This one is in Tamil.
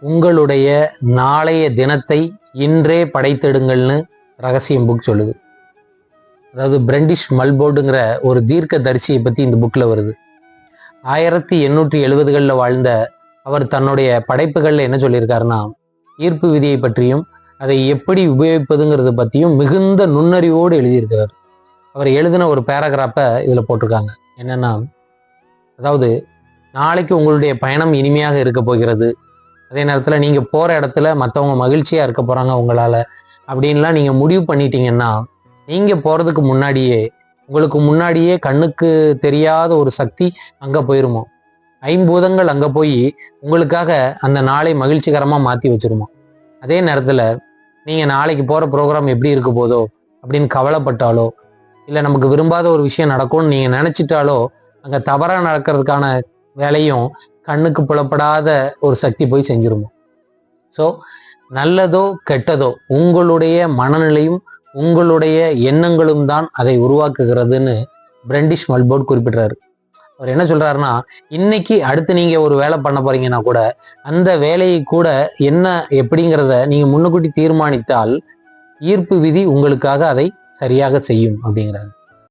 உங்களுடைய நாளைய தினத்தை இன்றே படைத்திடுங்கள்னு ரகசியம் புக் சொல்லுது. அதாவது பிரெண்டிஷ் மல்போர்டுங்கிற ஒரு தீர்க்க தரிசியை பற்றி இந்த புக்கில் வருது. 1870களில் வாழ்ந்த அவர் தன்னுடைய படைப்புகளில் என்ன சொல்லியிருக்காருன்னா, ஈர்ப்பு விதியை பற்றியும் அதை எப்படி உபயோகிப்பதுங்கிறத பற்றியும் மிகுந்த நுண்ணறிவோடு எழுதியிருக்கிறார். அவர் எழுதின ஒரு பேராகிராஃபை இதில் போட்டிருக்காங்க. என்னன்னா, அதாவது நாளைக்கு உங்களுடைய பயணம் இனிமையாக இருக்க போகிறது, அதே நேரத்தில் நீங்கள் போகிற இடத்துல மற்றவங்க மகிழ்ச்சியாக இருக்க போகிறாங்க உங்களால் அப்படின்லாம் நீங்கள் முடிவு பண்ணிட்டீங்கன்னா, நீங்கள் போகிறதுக்கு முன்னாடியே உங்களுக்கு முன்னாடியே கண்ணுக்கு தெரியாத ஒரு சக்தி அங்கே போயிருமோ, ஐம்பூதங்கள் அங்கே போய் உங்களுக்காக அந்த நாளை மகிழ்ச்சிகரமாக மாற்றி வச்சிருமோ. அதே நேரத்தில் நீங்கள் நாளைக்கு போகிற ப்ரோக்ராம் எப்படி இருக்க போதோ அப்படின்னு கவலைப்பட்டாலோ, இல்லை நமக்கு விரும்பாத ஒரு விஷயம் நடக்கும்னு நீங்கள் நினச்சிட்டாலோ, அங்கே தவறாக நடக்கிறதுக்கான வேலையும் கண்ணுக்கு புலப்படாத ஒரு சக்தி போய் செஞ்சிருமோ. ஸோ நல்லதோ கெட்டதோ உங்களுடைய மனநிலையும் உங்களுடைய எண்ணங்களும் தான் அதை உருவாக்குகிறதுன்னு பிரெண்டிஷ் மல்போர்ட் குறிப்பிடுறாரு. அவர் என்ன சொல்றாருன்னா, இன்னைக்கு அடுத்து நீங்க ஒரு வேலை பண்ண போறீங்கன்னா கூட அந்த வேலையை கூட என்ன எப்படிங்கிறத நீங்க முன்னுக்கூட்டி தீர்மானித்தால் ஈர்ப்பு விதி உங்களுக்காக அதை சரியாக செய்யும் அப்படிங்கிறாங்க.